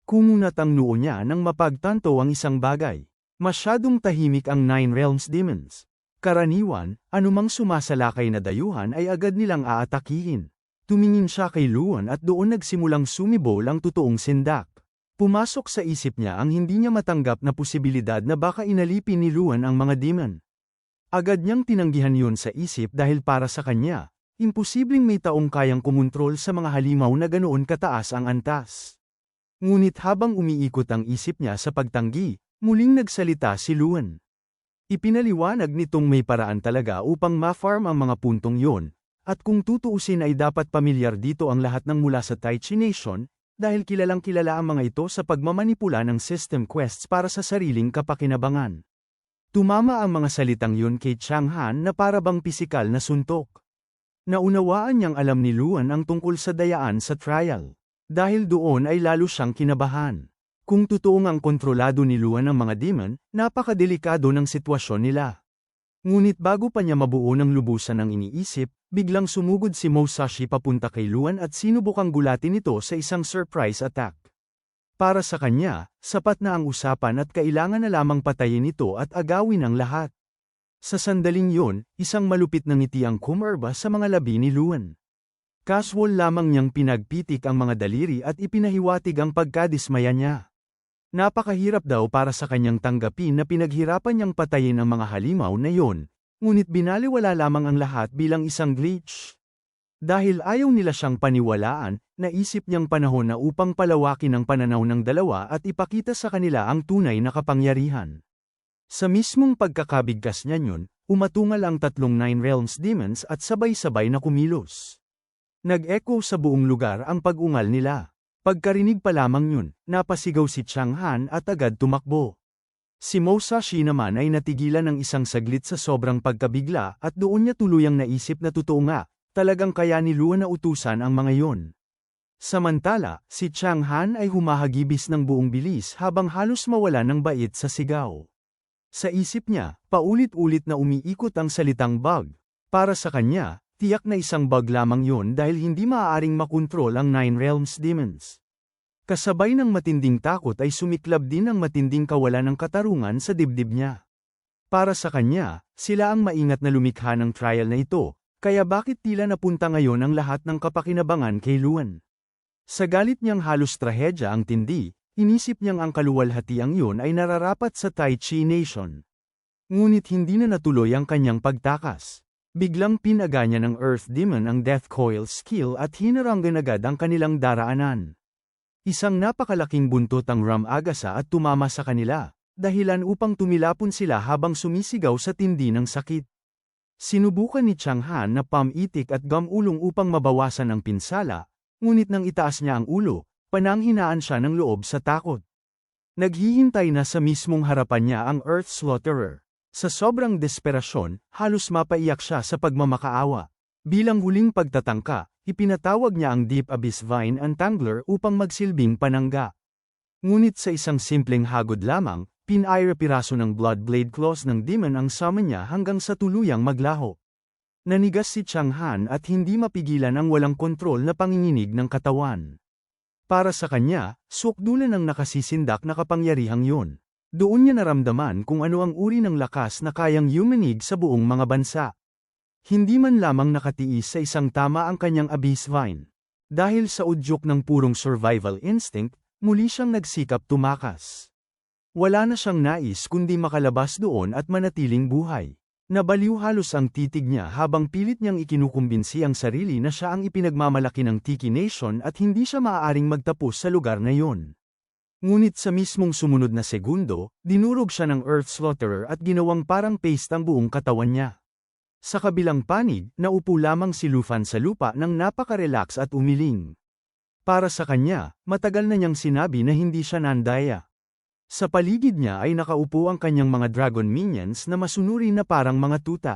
Kumunat ang noo niya nang mapagtanto ang isang bagay. Masyadong tahimik ang Nine Realms Demons. Karaniwan, anumang sumasalakay na dayuhan ay agad nilang aatakihin. Tumingin siya kay Luan at doon nagsimulang sumibol ang totoong sindak. Pumasok sa isip niya ang hindi niya matanggap na posibilidad na baka inalipin ni Luan ang mga demon. Agad niyang tinanggihan yun sa isip dahil para sa kanya, imposibleng may taong kayang kumontrol sa mga halimaw na ganoon kataas ang antas. Ngunit habang umiikot ang isip niya sa pagtanggi, muling nagsalita si Luan. Ipinaliwanag nitong may paraan talaga upang ma-farm ang mga puntong yon, at kung tutuusin ay dapat pamilyar dito ang lahat ng mula sa Tai Chi Nation, dahil kilalang kilala ang mga ito sa pagmamanipula ng system quests para sa sariling kapakinabangan. Tumama ang mga salitang yun kay Chang Han na para bang pisikal na suntok. Naunawaan niyang alam ni Luan ang tungkol sa dayaan sa trial. Dahil doon ay lalo siyang kinabahan. Kung totoong ang kontrolado ni Luan ang mga demon, napakadelikado ng sitwasyon nila. Ngunit bago pa niya mabuo ng lubusan ang iniisip, biglang sumugod si Musashi papunta kay Luan at sinubukang gulatin ito sa isang surprise attack. Para sa kanya, sapat na ang usapan at kailangan na lamang patayin ito at agawin ang lahat. Sa sandaling yun, isang malupit na ngiti ang kumarba sa mga labi ni Luan. Casual lamang niyang pinagpitik ang mga daliri at ipinahiwatig ang pagkadismaya niya. Napakahirap daw para sa kanyang tanggapin na pinaghirapan niyang patayin ang mga halimaw na yon, ngunit binaliwala lamang ang lahat bilang isang glitch. Dahil ayaw nila siyang paniwalaan, naisip niyang panahon na upang palawakin ang pananaw ng dalawa at ipakita sa kanila ang tunay na kapangyarihan. Sa mismong pagkakabigkas niya yun, umatungal ang tatlong Nine Realms Demons at sabay-sabay na kumilos. Nag-echo sa buong lugar ang pag-ungal nila. Pagkarinig pa lamang yun, napasigaw si Chang Han at agad tumakbo. Si Musashi naman ay natigilan ng isang saglit sa sobrang pagkabigla at doon niya tuluyang naisip na totoo nga, talagang kaya ni Luan na utusan ang mga yon. Samantala, si Chang Han ay humahagibis ng buong bilis habang halos mawala ng bait sa sigaw. Sa isip niya, paulit-ulit na umiikot ang salitang bug. Para sa kanya, tiyak na isang bug lamang yon dahil hindi maaaring makontrol ang Nine Realms Demons. Kasabay ng matinding takot ay sumiklab din ang matinding kawalan ng katarungan sa dibdib niya. Para sa kanya, sila ang maingat na lumikha ng trial na ito, kaya bakit tila napunta ngayon ang lahat ng kapakinabangan kay Luan? Sa galit niyang halos trahedya ang tindi, inisip niyang ang kaluwalhatiang yun ay nararapat sa Tai Chi Nation. Ngunit hindi na natuloy ang kanyang pagtakas. Biglang pinaga niya ng Earth Demon ang Death Coil skill at hinaranggan agad ang kanilang daraanan. Isang napakalaking buntot ang Ram Agasa at tumama sa kanila, dahilan upang tumilapon sila habang sumisigaw sa tindi ng sakit. Sinubukan ni Chang Han na pamitik at gamulong upang mabawasan ang pinsala, ngunit nang itaas niya ang ulo, pananghinaan siya ng loob sa takot. Naghihintay na sa mismong harapan niya ang Earth Slaughterer. Sa sobrang desperasyon, halos mapaiyak siya sa pagmamakaawa. Bilang huling pagtatangka, ipinatawag niya ang Deep Abyss Vine Untangler upang magsilbing panangga. Ngunit sa isang simpleng hagod lamang, pinaira-piraso ng Blood Blade Claws ng demon ang summon niya hanggang sa tuluyang maglaho. Nanigas si Chang Han at hindi mapigilan ang walang kontrol na panginginig ng katawan. Para sa kanya, sukdulan ang nakasisindak na kapangyarihang yun. Doon niya naramdaman kung ano ang uri ng lakas na kayang yumanig sa buong mga bansa. Hindi man lamang nakatiis sa isang tama ang kanyang Abyss Vine. Dahil sa udyok ng purong survival instinct, muli siyang nagsikap tumakas. Wala na siyang nais kundi makalabas doon at manatiling buhay. Nabaliw halos ang titig niya habang pilit niyang ikinukumbinsi ang sarili na siya ang ipinagmamalaki ng Tiki Nation at hindi siya maaaring magtapos sa lugar na yon. Ngunit sa mismong sumunod na segundo, dinurog siya ng Earth Slaughterer at ginawang parang paste ang buong katawan niya. Sa kabilang panig, naupo lamang si Lufan sa lupa nang napaka-relax at umiling. Para sa kanya, matagal na niyang sinabi na hindi siya nandaya. Sa paligid niya ay nakaupo ang kanyang mga dragon minions na masunuri na parang mga tuta.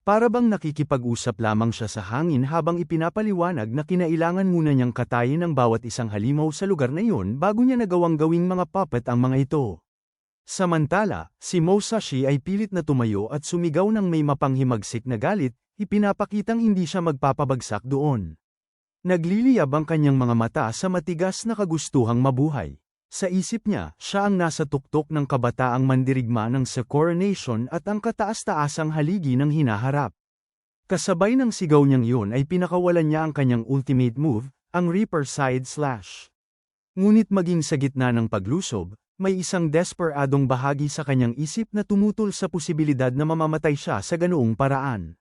Para bang nakikipag-usap lamang siya sa hangin habang ipinapaliwanag na kinailangan muna niyang katayin ang bawat isang halimaw sa lugar na iyon bago niya nagawang gawing mga puppet ang mga ito. Samantala, si Musashi ay pilit na tumayo at sumigaw ng may mapanghimagsik na galit, ipinapakitang hindi siya magpapabagsak doon. Nagliliyab ang kanyang mga mata sa matigas na kagustuhang mabuhay. Sa isip niya, siya ang nasa tuktok ng kabataang mandirigma ng Sakura Nation at ang kataas-taasang haligi ng hinaharap. Kasabay ng sigaw niyang yun ay pinakawalan niya ang kanyang ultimate move, ang Reaper Side Slash. Ngunit maging sa gitna ng paglusob, may isang desperadong bahagi sa kanyang isip na tumutol sa posibilidad na mamamatay siya sa ganoong paraan.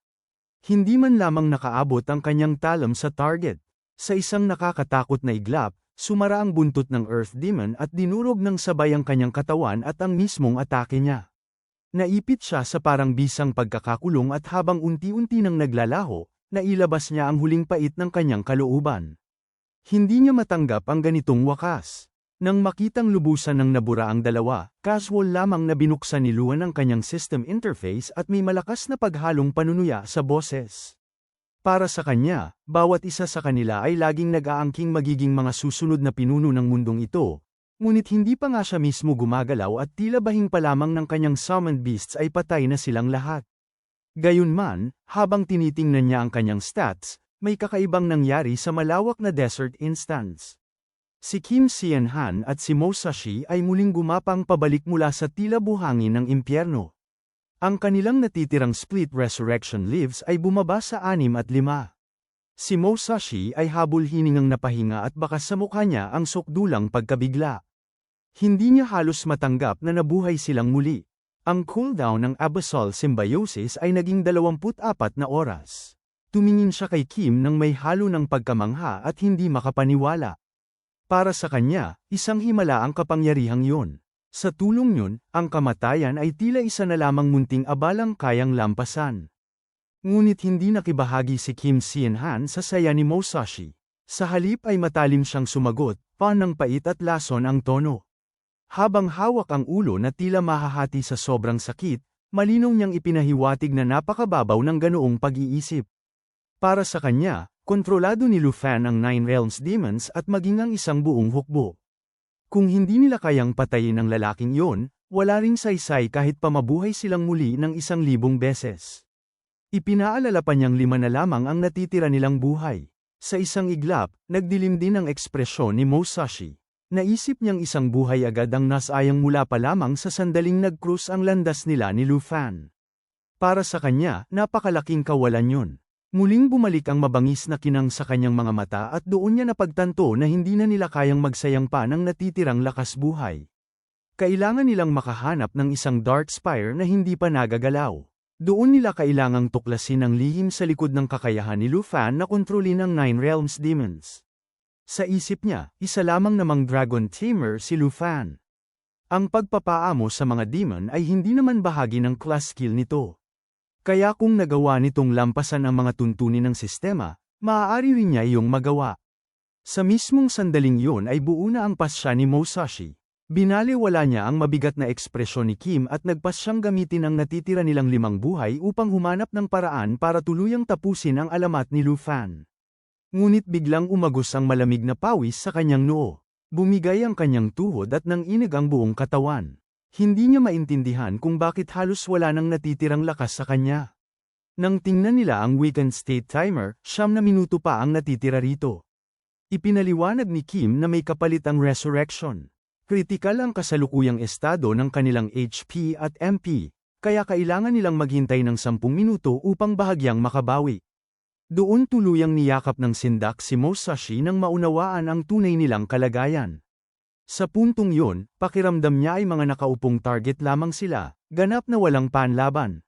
Hindi man lamang nakaabot ang kanyang talon sa target. Sa isang nakakatakot na iglap, sumara ang buntot ng Earth Demon at dinurog ng sabay ang kanyang katawan at ang mismong atake niya. Naipit siya sa parang bisang pagkakakulong at habang unti-unti nang naglalaho, nailabas niya ang huling pait ng kanyang kalooban. Hindi niya matanggap ang ganitong wakas. Nang makitang lubusan ng nabura ang dalawa, casual lamang na binuksan ni Luan ang kanyang system interface at may malakas na paghalong panunuya sa boses. Para sa kanya, bawat isa sa kanila ay laging nag-aangking magiging mga susunod na pinuno ng mundong ito, ngunit hindi pa nga siya mismo gumagalaw at tila bahing pa lamang ng kanyang summoned beasts ay patay na silang lahat. Gayunman, habang tinitingnan niya ang kanyang stats, may kakaibang nangyari sa malawak na desert instance. Si Kim Sian-han at si Musashi ay muling gumapang pabalik mula sa tila buhangin ng impyerno. Ang kanilang natitirang split resurrection lives ay bumaba sa 6 at 5. Si Musashi ay habol-hiningang napahinga at bakas sa mukha niya ang sukdulang pagkabigla. Hindi niya halos matanggap na nabuhay silang muli. Ang cooldown ng Abyssal Symbiosis ay naging 24 na oras. Tumingin siya kay Kim nang may halo ng pagkamangha at hindi makapaniwala. Para sa kanya, isang himala ang kapangyarihang yun. Sa tulong yun, ang kamatayan ay tila isa na lamang munting abalang kayang lampasan. Ngunit hindi nakibahagi si Kim Sian-han sa saya ni Musashi. Sa halip ay matalim siyang sumagot, panang pait at lason ang tono. Habang hawak ang ulo na tila mahahati sa sobrang sakit, malinaw niyang ipinahiwatig na napakababaw ng ganoong pag-iisip. Para sa kanya, kontrolado ni Lu Fan ang Nine Realms Demons at maging ang isang buong hukbo. Kung hindi nila kayang patayin ang lalaking yon, wala ring saysay kahit pa mabuhay silang muli ng 1,000 beses. Ipinaalala pa niyang 5 na lamang ang natitira nilang buhay. Sa isang iglap, nagdilim din ang ekspresyon ni Musashi. Naisip niyang isang buhay agad ang nasayang mula pa lamang sa sandaling nag-cruise ang landas nila ni Lu Fan. Para sa kanya, napakalaking kawalan yun. Muling bumalik ang mabangis na kinang sa kanyang mga mata at doon niya napagtanto na hindi na nila kayang magsayang pa ng natitirang lakas buhay. Kailangan nilang makahanap ng isang Dark Spire na hindi pa nagagalaw. Doon nila kailangang tuklasin ang lihim sa likod ng kakayahan ni Lu Fan na kontrolin ang Nine Realms Demons. Sa isip niya, isa lamang namang Dragon Tamer si Lu Fan. Ang pagpapaamo sa mga demon ay hindi naman bahagi ng class skill nito. Kaya kung nagawa nitong lampasan ang mga tuntunin ng sistema, maaari rin niya iyong magawa. Sa mismong sandaling yun ay buo na ang pasya ni Musashi. Binaliwala niya ang mabigat na ekspresyon ni Kim at nagpasyang gamitin ang natitira nilang 5 buhay upang humanap ng paraan para tuluyang tapusin ang alamat ni Lu Fan. Ngunit biglang umagos ang malamig na pawis sa kanyang noo. Bumigay ang kanyang tuhod at nanginig ang buong katawan. Hindi niya maintindihan kung bakit halos wala nang natitirang lakas sa kanya. Nang tingnan nila ang weakened state timer, 9 na minuto pa ang natitira rito. Ipinaliwanag ni Kim na may kapalit ang resurrection. Kritikal ang kasalukuyang estado ng kanilang HP at MP, kaya kailangan nilang maghintay ng 10 minuto upang bahagyang makabawi. Doon tuluyang niyakap ng sindak si Musashi nang maunawaan ang tunay nilang kalagayan. Sa puntong yun, pakiramdam niya ay mga nakaupong target lamang sila, ganap na walang panlaban.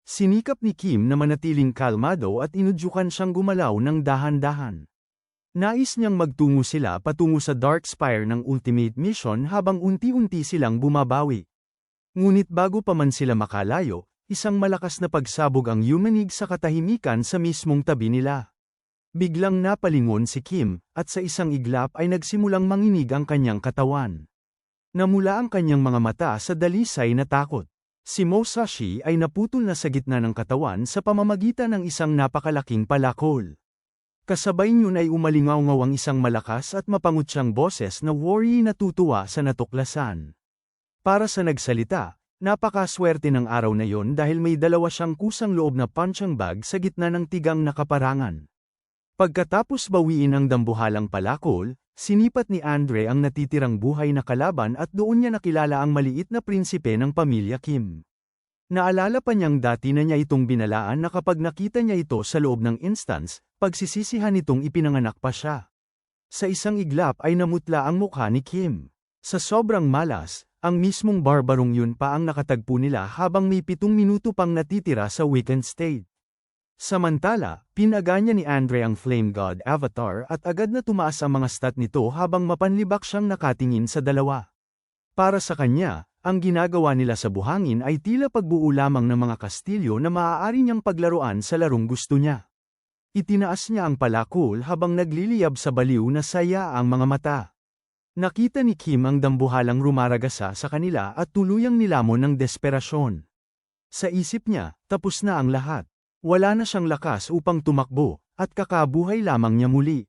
Sinikap ni Kim na manatiling kalmado at inudyukan siyang gumalaw ng dahan-dahan. Nais niyang magtungo sila patungo sa Dark Spire ng Ultimate Mission habang unti-unti silang bumabawi. Ngunit bago pa man sila makalayo, isang malakas na pagsabog ang yumanig sa katahimikan sa mismong tabi nila. Biglang napalingon si Kim, at sa isang iglap ay nagsimulang manginig ang kanyang katawan. Namula ang kanyang mga mata sa dalisay na takot. Si Musashi ay naputol na sa gitna ng katawan sa pamamagitan ng isang napakalaking palakol. Kasabay niyon ay umalingaw-ngaw ang isang malakas at mapangutyang boses na worry natutuwa sa natuklasan. Para sa nagsalita, napakaswerte ng araw na yon dahil may 2 siyang kusang loob na punching bag sa gitna ng tigang na kaparangan. Pagkatapos bawiin ang dambuhalang palakol, Sinipat ni Andre ang natitirang buhay na kalaban at doon niya nakilala ang maliit na prinsipe ng pamilya Kim. Naalala pa niyang dati na niya itong binalaan na kapag nakita niya ito sa loob ng instance, pagsisisihan nitong ipinanganak pa siya. Sa isang iglap ay namutla ang mukha ni Kim. Sa sobrang malas, ang mismong barbarong yun pa ang nakatagpo nila habang may 7 minuto pang natitira sa weekend stage. Samantala, pinaga niya ni Andre ang Flame God Avatar at agad na tumaas ang mga stat nito habang mapanlibak siyang nakatingin sa dalawa. Para sa kanya, ang ginagawa nila sa buhangin ay tila pagbuo lamang ng mga kastilyo na maaari niyang paglaruan sa larong gusto niya. Itinaas niya ang palakol habang nagliliyab sa baliw na saya ang mga mata. Nakita ni Kim ang dambuhalang rumaragasa sa kanila at tuluyang nilamon ng desperasyon. Sa isip niya, tapos na ang lahat. Wala na siyang lakas upang tumakbo, at kakabuhay lamang niya muli.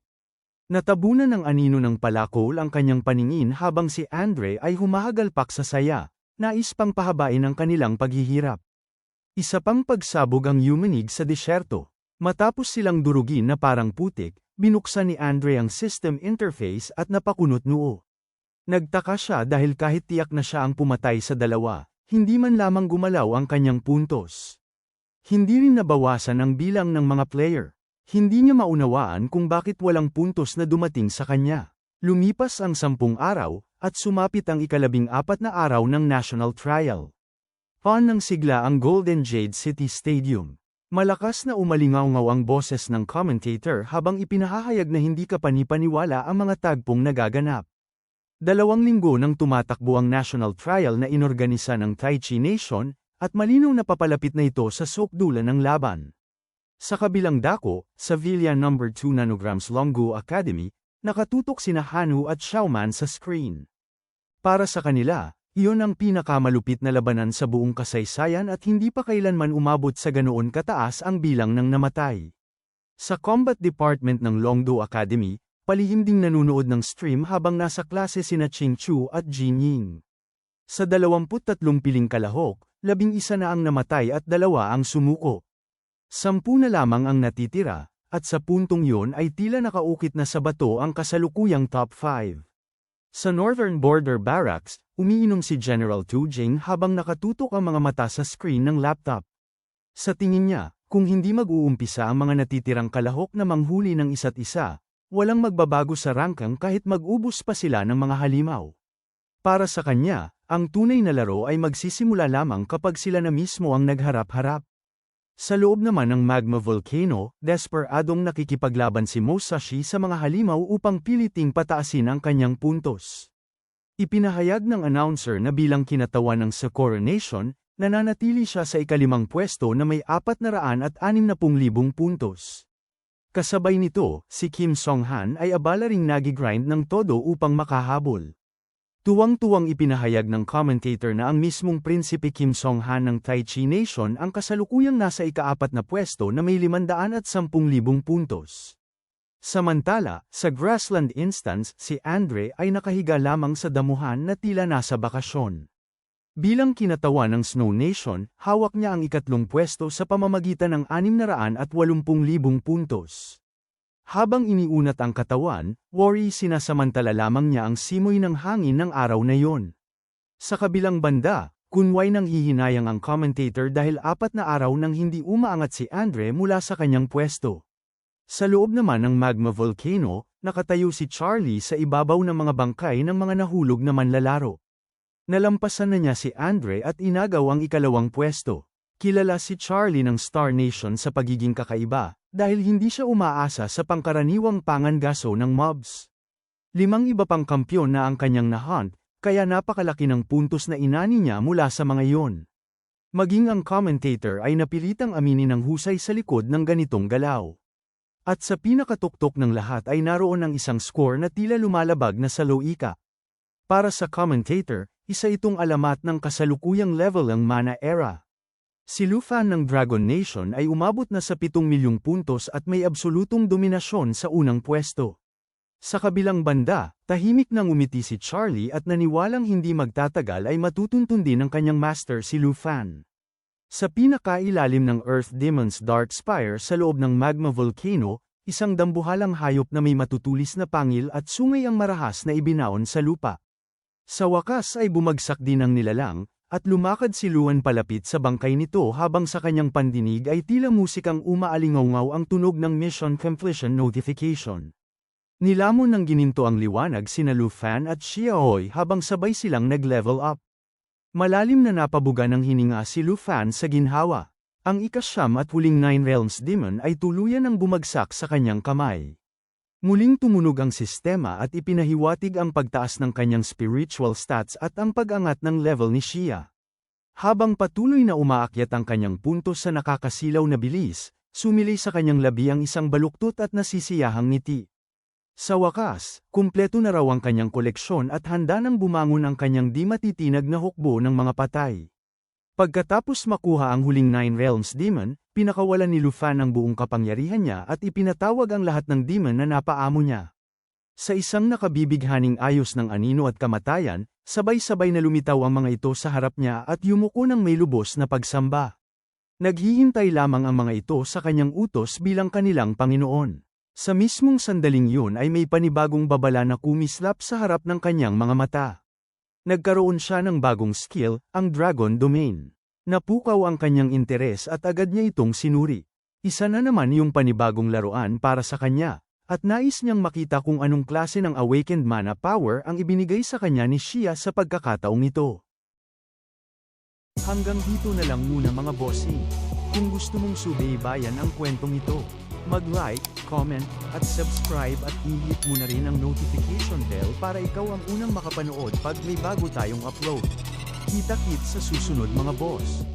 Natabunan ng anino ng palakol ang kanyang paningin habang si Andre ay humahagalpak sa saya, nais pang pahabain ang kanilang paghihirap. Isa pang pagsabog ang yumanig sa disyerto. Matapos silang durugin na parang putik, binuksan ni Andre ang system interface at napakunot noo. Nagtaka siya dahil kahit tiyak na siya ang pumatay sa dalawa, hindi man lamang gumalaw ang kanyang puntos. Hindi rin nabawasan ang bilang ng mga player. Hindi niya maunawaan kung bakit walang puntos na dumating sa kanya. Lumipas ang 10 araw, at sumapit ang 14 na araw ng national trial. Paan ng sigla ang Golden Jade City Stadium. Malakas na umalingaw-ngaw ang boses ng commentator habang ipinahahayag na hindi kapanipaniwala ang mga tagpong nagaganap. 2 linggo nang tumatakbo ang national trial na inorganisa ng Tai Chi Nation, at malinaw na papalapit na ito sa sukdulan ng laban. Sa kabilang dako, sa Villa No. 2 Nanograms Longgu Academy, nakatutok sina Hanu at Xiaoman sa screen. Para sa kanila, iyon ang pinakamalupit na labanan sa buong kasaysayan at hindi pa kailanman umabot sa ganoon kataas ang bilang ng namatay. Sa combat department ng Longdu Academy, palihim ding nanunood ng stream habang nasa klase sina Ching Chu at Jin Ying. Sa 23 piling kalahok, 11 na ang namatay at 2 ang sumuko. 10 na lamang ang natitira, at sa puntong yon ay tila nakaukit na sa bato ang kasalukuyang top 5. Sa Northern Border Barracks, umiinom si General Tu Jing habang nakatutok ang mga mata sa screen ng laptop. Sa tingin niya, kung hindi mag-uumpisa ang mga natitirang kalahok na manghuli ng isa't isa, walang magbabago sa rangkang kahit mag-ubos pa sila ng mga halimaw. Para sa kanya, ang tunay na laro ay magsisimula lamang kapag sila na mismo ang nagharap-harap. Sa loob naman ng magma volcano, desperadong nakikipaglaban si Musashi sa mga halimaw upang piliting pataasin ang kanyang puntos. Ipinahayag ng announcer na bilang kinatawan ng Sakura Nation, nananatili siya sa ika-5 pwesto na may 460,000 puntos. Kasabay nito, si Kim Song-han ay abala ring nagigrind ng todo upang makahabol. Tuwang-tuwang ipinahayag ng commentator na ang mismong Prinsipe Kim Song-han ng Tai Chi Nation ang kasalukuyang nasa ika-4 na pwesto na may 510,000 puntos. Samantala, sa Grassland instance, si Andre ay nakahiga lamang sa damuhan na tila nasa bakasyon. Bilang kinatawan ng Snow Nation, hawak niya ang ika-3 pwesto sa pamamagitan ng 680,000 puntos. Habang iniunat ang katawan, worry sinasamantala lamang niya ang simoy ng hangin ng araw na yon. Sa kabilang banda, kunway nang hihinayang ang commentator dahil 4 na araw nang hindi umaangat si Andre mula sa kanyang pwesto. Sa loob naman ng magma volcano, nakatayo si Charlie sa ibabaw ng mga bangkay ng mga nahulog na manlalaro. Nalampasan na niya si Andre at inagaw ang ika-2 pwesto. Kilala si Charlie ng Star Nation sa pagiging kakaiba, dahil hindi siya umaasa sa pangkaraniwang pangangaso ng mobs. 5 iba pang kampyon na ang kanyang na-hunt, kaya napakalaki ng puntos na inani niya mula sa mga iyon. Maging ang commentator ay napilitang aminin ng husay sa likod ng ganitong galaw. At sa pinakatuktok ng lahat ay naroon ang isang score na tila lumalabag na sa loika. Para sa commentator, isa itong alamat ng kasalukuyang level ng mana era. Si Lu Fan ng Dragon Nation ay umabot na sa 7 milyong puntos at may absolutong dominasyon sa unang pwesto. Sa kabilang banda, tahimik nang umiti si Charlie at naniwalang hindi magtatagal ay matutuntun din ng kanyang master si Lu Fan. Sa pinakailalim ng Earth Demon's Dark Spire sa loob ng magma volcano, isang dambuhalang hayop na may matutulis na pangil at sungay ang marahas na ibinaon sa lupa. Sa wakas ay bumagsak din ang nilalang, at lumakad si Luan palapit sa bangkay nito habang sa kanyang pandinig ay tila musikang umaalingaw ang tunog ng mission completion notification. Nilamon ng gininto ang liwanag sina Lu Fan at Xiaoy habang sabay silang nag-level up. Malalim na napabuga ng hininga si Lu Fan sa ginhawa. Ang ikasyam at huling Nine Realms Demon ay tuluyan ang bumagsak sa kanyang kamay. Muling tumunog ang sistema at ipinahiwatig ang pagtaas ng kanyang spiritual stats at ang pag-angat ng level ni Xia. Habang patuloy na umaakyat ang kanyang puntos sa nakakasilaw na bilis, sumilay sa kanyang labi ang isang baluktot at nasisiyahang ngiti. Sa wakas, kumpleto na raw ang kanyang koleksyon at handa nang bumangon ang kanyang di matitinag na hukbo ng mga patay. Pagkatapos makuha ang huling Nine Realms Demon, pinakawalan ni Lu Fan ang buong kapangyarihan niya at ipinatawag ang lahat ng demon na napaamo niya. Sa isang nakabibighaning ayos ng anino at kamatayan, sabay-sabay na lumitaw ang mga ito sa harap niya at yumuko ng may lubos na pagsamba. Naghihintay lamang ang mga ito sa kanyang utos bilang kanilang Panginoon. Sa mismong sandaling yun ay may panibagong babala na kumislap sa harap ng kanyang mga mata. Nagkaroon siya ng bagong skill, ang Dragon Domain. Napukaw ang kanyang interes at agad niya itong sinuri. Isa na naman yung panibagong laruan para sa kanya, at nais niyang makita kung anong klase ng awakened mana power ang ibinigay sa kanya ni Xia sa pagkakataong ito. Hanggang dito na lang muna mga bossing. Kung gusto mong subaybayan ang kwentong ito, mag-like, comment, at subscribe at i-hit mo na rin ang notification bell para ikaw ang unang makapanood pag may bago tayong upload. Kita-kits sa susunod mga boss.